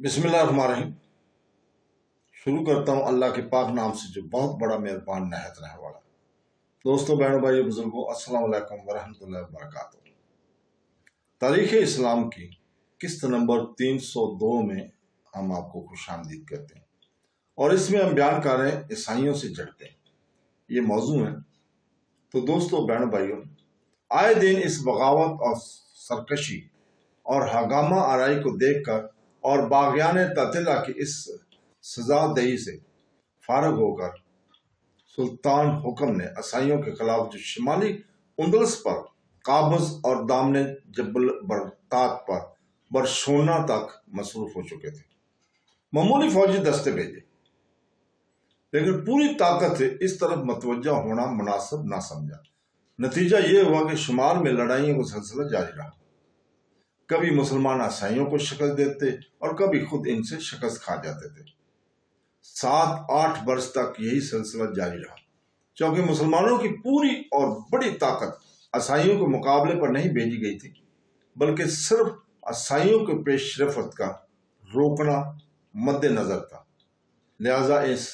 بسم اللہ الرحمن الرحیم۔ شروع کرتا ہوں اللہ کے پاک نام سے جو بہت بڑا مہربان نہایت رحم والا۔ دوستوں، بہنوں، بھائیو، بزرگوں، السلام علیکم ورحمۃ اللہ وبرکاتہ۔ تاریخ اسلام کی قسط نمبر 302 میں ہم آپ کو خوش آمدید کہتے ہیں، اور اس میں ہم بیان کر رہے ہیں عیسائیوں سے جڑتے ہیں، یہ موضوع ہے۔ تو دوستوں، بہنوں، بھائیو، آئے دن اس بغاوت اور سرکشی اور ہنگامہ آرائی کو دیکھ کر اور باغیان تعطیلہ کی اس سزا دہی سے فارغ ہو کر سلطان حکم نے عیسائیوں کے خلاف جو شمالی اندلس پر قابض اور دامن جبل برطات پر برشونا تک مصروف ہو چکے تھے، معمولی فوجی دستے بھیجے، لیکن پوری طاقت سے اس طرف متوجہ ہونا مناسب نہ سمجھا۔ نتیجہ یہ ہوا کہ شمال میں لڑائیوں کا سلسلہ جاری رہا۔ کبھی مسلمان عیسائیوں کو شکست دیتے اور کبھی خود ان سے شکست کھا جاتے تھے۔ 7-8 برس تک یہی سلسلہ جاری رہا، چونکہ مسلمانوں کی پوری اور بڑی طاقت عیسائیوں کے مقابلے پر نہیں بھیجی گئی تھی، بلکہ صرف عیسائیوں کے پیش رفت کا روکنا مد نظر تھا۔ لہذا اس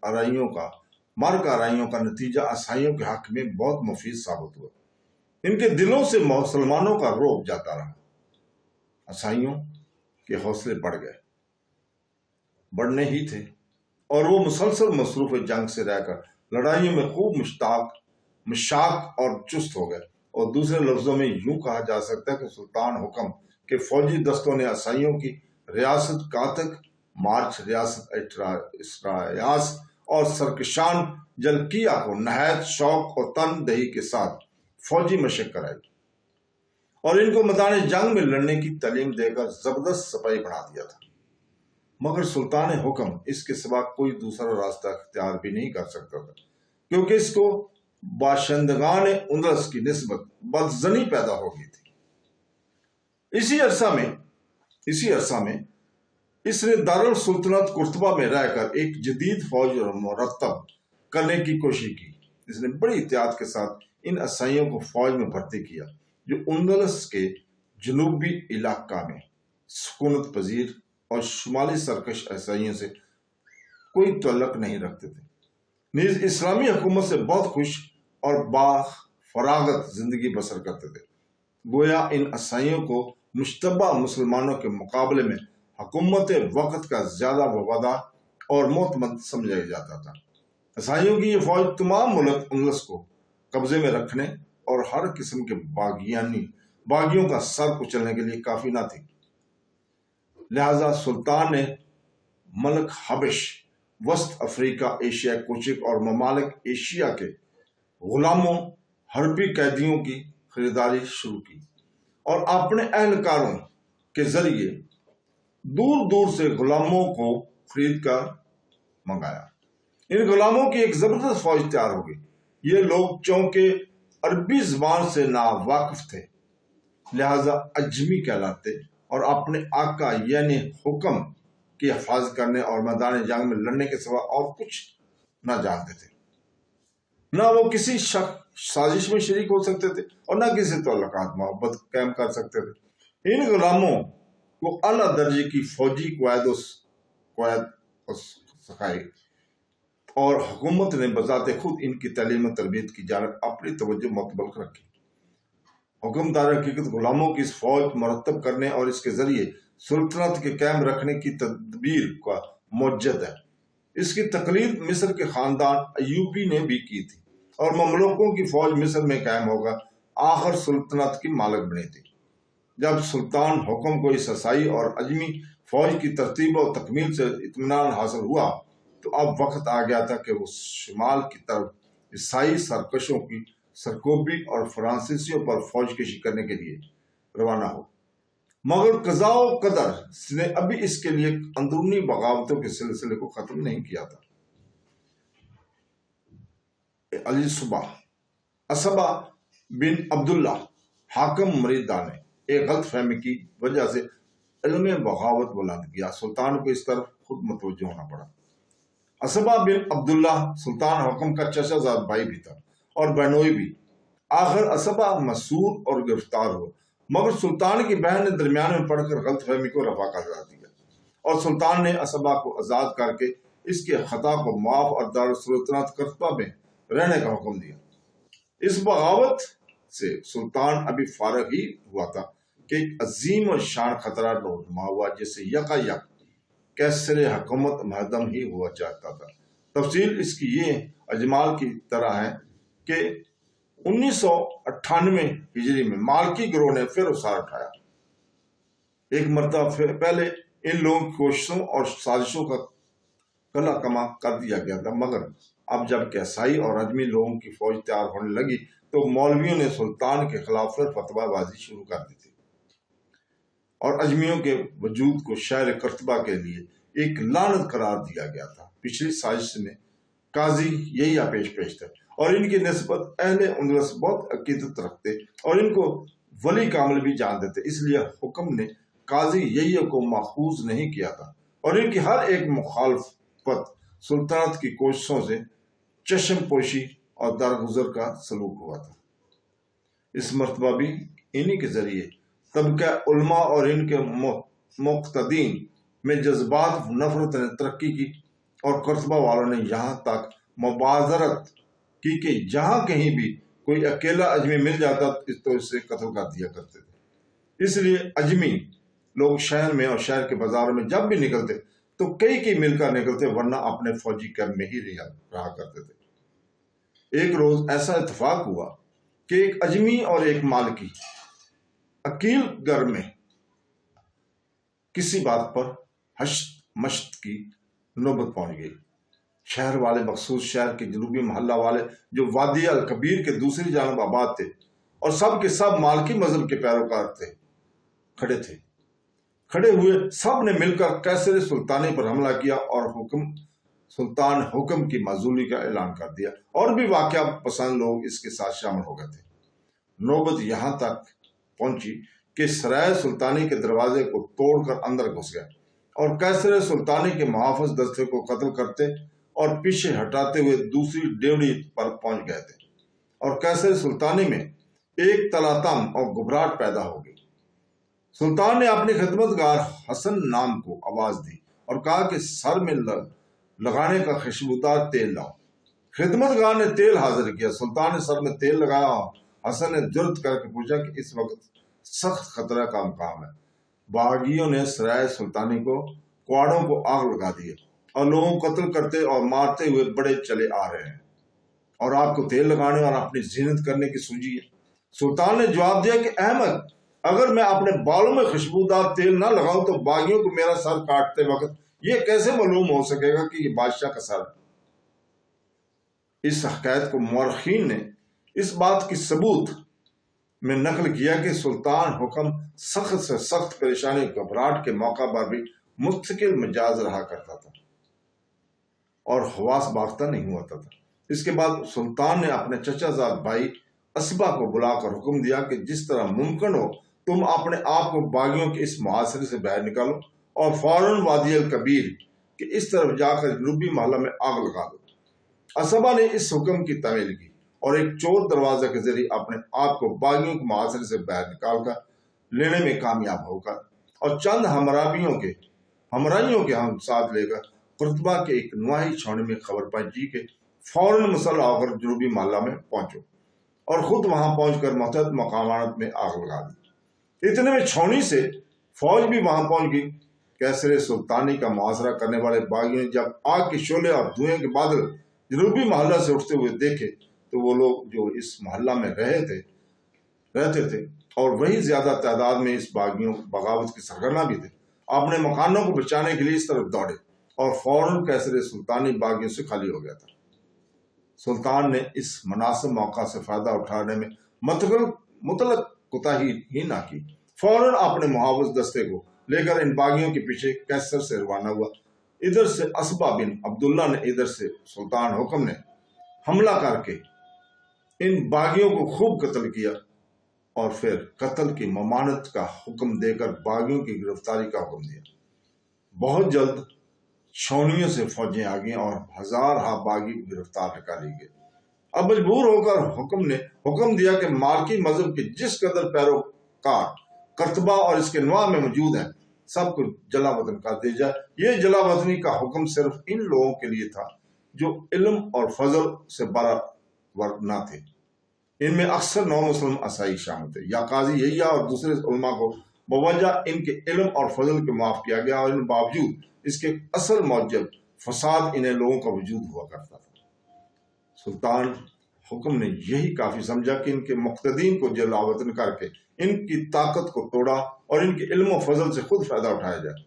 آرائیوں کا نتیجہ عیسائیوں کے حق میں بہت مفید ثابت ہوا۔ ان کے دلوں سے مسلمانوں کا رعب جاتا رہا۔ عیسائیوں کے حوصلے بڑھنے ہی تھے، اور وہ مسلسل مصروف جنگ سے رہ کر لڑائیوں میں خوب مشتاق اور چست ہو گئے، اور دوسرے لفظوں میں یوں کہا جا سکتا ہے کہ سلطان حکم کے فوجی دستوں نے عیسائیوں کی ریاست کاتک، مارچ، ریاست اسرایاس اور سرکشان جلکیہ کو نہایت شوق اور تن دہی کے ساتھ فوجی مشق کرائی، اور ان کو میدان جنگ میں لڑنے کی تعلیم دے کر زبردست سپاہی بنا دیا تھا۔ مگر سلطان حکم اس کے سوا کوئی دوسرا راستہ اختیار بھی نہیں کر سکتا تھا، کیونکہ اس کو باشندگان اندلس کی نسبت بدظنی پیدا ہو گئی تھی۔ اسی عرصہ میں اس نے دارالسلطنت قرطبہ میں رہ کر ایک جدید فوج مرتب کرنے کی کوشش کی۔ اس نے بڑی احتیاط کے ساتھ ان عیسائیوں کو فوج میں بھرتی کیا جو اندلس کے جنوبی علاقہ میں سکونت پذیر اور شمالی سرکش عیسائیوں سے کوئی تعلق نہیں رکھتے تھے، نیز اسلامی حکومت سے بہت خوش اور فراغت زندگی بسر کرتے تھے۔ گویا ان عیسائیوں کو مشتبہ مسلمانوں کے مقابلے میں حکومت وقت کا زیادہ وفادار اور معتمد سمجھا جاتا تھا۔ عیسائیوں کی یہ فوج تمام ملک اندلس کو قبضے میں رکھنے اور ہر قسم کے باغیوں کا سر کچلنے کے لیے کافی نہ تھی۔ لہذا سلطان نے ملک حبش، وسط افریقہ، ایشیا کوچک اور ممالک ایشیا کے غلاموں، حربی قیدیوں کی خریداری شروع کی، اور اپنے اہلکاروں کے ذریعے دور دور سے غلاموں کو خرید کر منگایا۔ ان غلاموں کی ایک زبردست فوج تیار ہو گئی۔ یہ لوگ چونکہ عربی زبان سے ناواقف تھے، لہذا اجمی کہلاتے، اور اپنے آقا یعنی حکم کی حفاظت کرنے اور میدان جنگ میں لڑنے کے سوا اور کچھ نہ جانتے تھے۔ نہ وہ کسی سازش میں شریک ہو سکتے تھے اور نہ کسی تعلقات محبت قائم کر سکتے تھے۔ ان غلاموں کو اعلیٰ درجے کی فوجی قوت سکھائی، اور حکومت نے بذات خود ان کی تعلیم و تربیت کی جانب اپنی توجہ متوجہ رکھی۔ حکم در حقیقت غلاموں کی اس فوج مرتب کرنے اور اس کے ذریعے سلطنت کے قائم رکھنے کی تدبیر کا موجد ہے۔ اس کی تقلید مصر کے خاندان ایوبی نے بھی کی تھی، اور مملوکوں کی فوج مصر میں قائم ہو کر آخر سلطنت کی مالک بنی تھی۔ جب سلطان حکم کو اس عیسائی اور اجمی فوج کی ترتیب و تکمیل سے اطمینان حاصل ہوا تو اب وقت آ گیا تھا کہ وہ شمال کی طرف عیسائی سرکشوں کی سرکوبی اور فرانسیسیوں پر فوج کشی کرنے کے لیے روانہ ہو، مگر قضاء و قدر نے ابھی اس کے لیے اندرونی بغاوتوں کے سلسلے کو ختم نہیں کیا تھا۔ عصبہ بن عبداللہ حاکم مریدہ نے ایک غلط فہمی کی وجہ سے علم بغاوت بلند کیا۔ سلطان کو اس طرف خود متوجہ ہونا پڑا۔ عصبہ بن عبداللہ سلطان حکم کا چچا زاد بھائی بھی تھا اور بہنوئی بھی۔ آخر عصبہ مسور اور گرفتار ہوا मगर सुल्तान की बहन ने दरमियान में पढ़कर गलतफहमी को रफा कर दिया और सुल्तान ने असबा को आजाद करके इसके खता को माफ और दारुस्सुल्तानत कर्तबा में रहने का हुक्म दिया। इस बगावत से सुल्तान अभी फारग ही हुआ था कि एक अजीम और शान खतरा नुमा हुआ, जिससे यकायक कैसर हुकूमत महदम ही हुआ चाहता था। तफसील इसकी ये अजमाल की तरह है कि 1998 हिजरी में मालकी गिरोह ने फिर उसार उठाया। एक मरतबा पहले इन लोगों की कोशिशों और साजिशों का कला कमा कर दिया गया था, मगर अब जब कैसाई और अजमी लोगों की फौज तैयार होने लगी तो मौलवियों ने सुल्तान के खिलाफ फिर फतवाबाजी शुरू कर दी थी और अजमियों के वजूद को शहर कर्तबा के लिए एक लानत करार दिया गया था। पिछली साजिश में काजी यही पेश थे और इनकी निस्बत अहले उंदलस बहुत अकीदत रखते और इनको वली कामिल भी जानते थे, इसलिए हुक्म ने काजी यही को माखूज नहीं किया था और इनकी हर एक मुखालफत सुल्तानत की कोशिशों से चश्म पोशी और दरगुजर का सलूक हुआ था। इस मरतबा भी इन्हीं के जरिए तबका उलमा और इनके मुक्तदीन में जज्बात नफरत ने तरक्की की और कर्तबा वालों ने यहाँ तक मुबाजरत की कि जहाँ कहीं भी कोई अकेला अजमी मिल जाता तो इसे कत्ल कर दिया करते थे। इसलिए अजमी लोग शहर में और शहर के बाजारों में जब भी निकलते तो कई मिलकर निकलते, वरना अपने फौजी कैंप में ही रहा करते थे। एक रोज ऐसा इत्तेफाक हुआ कि एक अजमी और एक मालकी अकील घर में किसी बात पर हश्त मश्त की नौबत पहुंच गई। शहर वाले, मखसूस शहर के जनूबी मोहल्ला वाले जो वादी अल कबीर के दूसरी जानब आबाद थे और सब के सब मालकी मजहब के पैरोकार थे, खड़े हुए सब ने मिलकर कैसर सुल्तानी पर हमला किया और सुल्तान हुक्म की माजूली का ऐलान कर दिया और भी वाकया पसंद लोग इसके साथ शामिल हो गए थे। नौबत यहां तक पहुंची कि सराय सुल्तानी के दरवाजे को तोड़कर अंदर घुस गए और कैसर सुल्तानी के मुहाफिज दस्ते को कत्ल करते और पीछे हटाते हुए दूसरी डेवड़ी पर पहुंच गए थे और कैसर सुल्तानी में एक तलातम और घबराहट पैदा हो गई। सुल्तान ने अपने खिदमतगार हसन नाम को आवाज दी और कहा कि सर में लगाने का खुशबूदार तेल लाओ। खिदमतगार ने तेल हाजिर किया। सुल्तान ने सर में तेल लगाया। हसन ने जुर्त करके पूछा कि इस वक्त सख्त खतरा का मुकाम है। बागियों ने सराय सुल्तानी को क्वाड़ों को आग लगा दी और लोगों को कत्ल करते और मारते हुए बड़े चले आ रहे हैं और आपको तेल लगाने और अपनी जीनत करने की सूझी है। सुल्तान ने जवाब दिया कि अहमद, अगर मैं अपने बालों में खुशबूदार तेल ना लगाऊं तो बागियों को मेरा सर काटते वक्त ये कैसे मालूम हो सकेगा कि ये बादशाह का सर है। इस हकायत को मौरखीन ने इस बात की सबूत में नकल किया कि सुल्तान हुक्म सख्त से सख्त परेशानी घबराहट के मौका पर भी मुस्तकिल मिजाज रहा करता था और हवास बाख्ता नहीं हुआ था। इसके बाद सुल्तान ने अपने चचाजाद भाई असबा को बुलाकर हुक्म दिया कि जिस तरह मुमकिन हो तुम अपने आप को बागियों के इस मुहासरे से बाहर निकालो और फौरन वादी अल कबीर के इस तरफ जाकर जनूबी मोहल्ला में आग लगा दो। असबा ने इस हुक्म की तामील की और एक चोर दरवाजा के जरिए अपने आप को बागियों के मुहासरे से बाहर निकालकर लेने में कामयाब होकर और चंद हमराइयों के हम साथ लेकर कुर्तबा के एक नुआही छावनी में खबर पाई जी के फौरन मुसल्लह होकर जनूबी मोहल्ला में पहुंचो और खुद वहां पहुंचकर मुतहद मकामात में आग लगा दी। इतने में छावनी से फौज भी वहां पहुंच गई। कैसर सुल्तानी का मुआसरा करने वाले बागियों ने जब आग के शोले और धुएं के बादल जनूबी मोहल्ला से उठते हुए देखे तो वो लोग जो इस मोहल्ला में रहते थे और वही ज्यादा तादाद में इस बगावत की सरगना भी थे, अपने मकानों को बचाने के लिए इस तरफ दौड़े और फौरन कैसर सुल्तानी बागियों से खाली हो गया था। सुल्तान ने इस मुनासिब मौका से फायदा उठाने में मुतलक कोताही ही ना की। फौरन अपने मुहावज दस्ते को लेकर इन बागियों के पीछे कैसर से रवाना हुआ। इधर से असबा बिन अब्दुल्ला ने, इधर से सुल्तान हुक्म ने हमला करके इन बागियों को खूब कत्ल किया और फिर कत्ल की ममानत का हुक्म देकर बागियों की गिरफ्तारी का हुक्म दिया। बहुत जल्द छावनियों से फौजें आ गईं और हजार बागी गिरफ्तार निकाली गए। अब मजबूर होकर हुक्म ने हुक्म दिया कि मालकी मजहब के जिस कदर कार करतबा और इसके नवा में मौजूद है, सब कुछ जला वतन कर दिया जाए। ये जला वतनी का हुक्म सिर्फ इन लोगों के लिए था जो इल्म और फजल से बराबर न थे। इनमें अक्सर नौ मुस्लिम असाई शामिल थे। या काजी यहिया और दूसरे उलमा को बवजह इनके इल्म और फजल के माफ किया गया, और इन बावजूद इसके असल मौजब फसाद इन्हें लोगों का वजूद हुआ करता था। सुल्तान हुक्म ने यही काफी समझा कि इनके मुक्तदीन को जलावतन करके इनकी ताकत को तोड़ा और इनके इल्म और फजल से खुद फायदा उठाया जाए।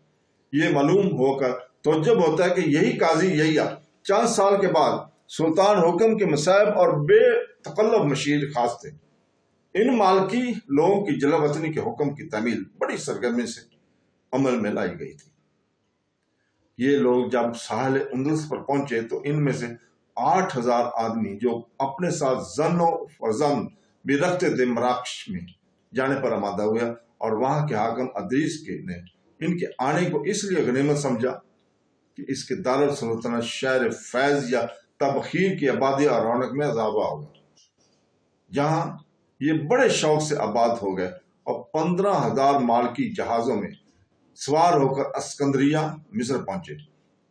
ये मालूम होकर तोज्जब होता है कि यही काजी यहिया चंद साल के बाद सुल्तान हुक्म के मसाइब और बेतकल्लफ मशीर खास थे। इन मालकी लोगों की जलावतनी के हुक्म की तमील बड़ी सरगर्मी से अमल में लाई गई थी। ये लोग जब साहिल अंदलस पर पहुंचे तो इनमें से 8,000 आदमी जो अपने साथ जन और जन भी रखते थे मराकश में जाने पर आमादा हुआ, और वहां के हाकम अदरीस के ने इनके आने को इसलिए गनीमत समझा कि इसके दारुल सल्तनत शहर फैज या तबखीर की आबादी और रौनक में इजाफा होगा, जहां ये बड़े शौक से आबाद हो गए और 15,000 मालकी जहाजों में सवार होकर अस्कंदरिया मिस्र पहुंचे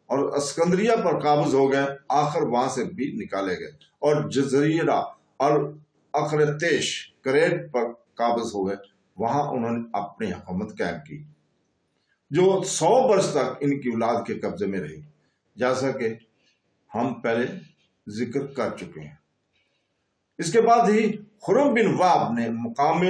और अस्कंदरिया पर काबज हो गए। आखिर वहां से भी निकाले गए और जजीरा और अखरतेश करेट पर काबज हो गए। वहां उन्होंने अपनी हुकूमत कायम की जो 100 वर्ष तक इनकी औलाद के कब्जे में रही, जैसा कि हम पहले जिक्र कर चुके हैं। इसके बाद ही खुर्रम बिन वाब ने मुकाम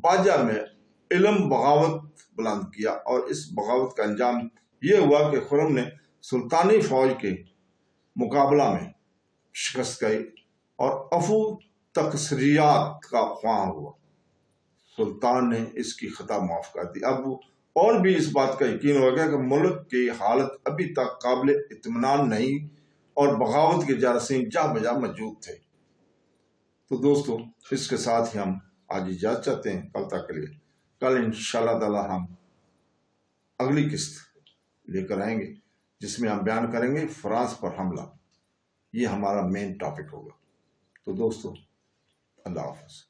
बाजा में इल्म बगावत बुलंद किया, और इस बगावत का अंजाम यह हुआ कि खुर्रम ने सुल्तानी फौज के मुकाबला में शिकस्त गई और अफू तकसरियात का ख्वाह हुआ। सुल्तान ने इसकी खता माफ कर दी। अब और भी इस बात का यकीन हो गया कि मुल्क की हालत अभी तक काबिल इत्मीनान नहीं और बगावत के जारसीम जा बजा मौजूद थे। तो दोस्तों, इसके साथ ही हम आज इजाजत चाहते हैं कल तक के लिए। कल इंशाअल्लाह ताला हम अगली किस्त लेकर आएंगे जिसमें हम बयान करेंगे फ्रांस पर हमला। ये हमारा मेन टॉपिक होगा। तो दोस्तों, अल्लाह हाफ़िज़।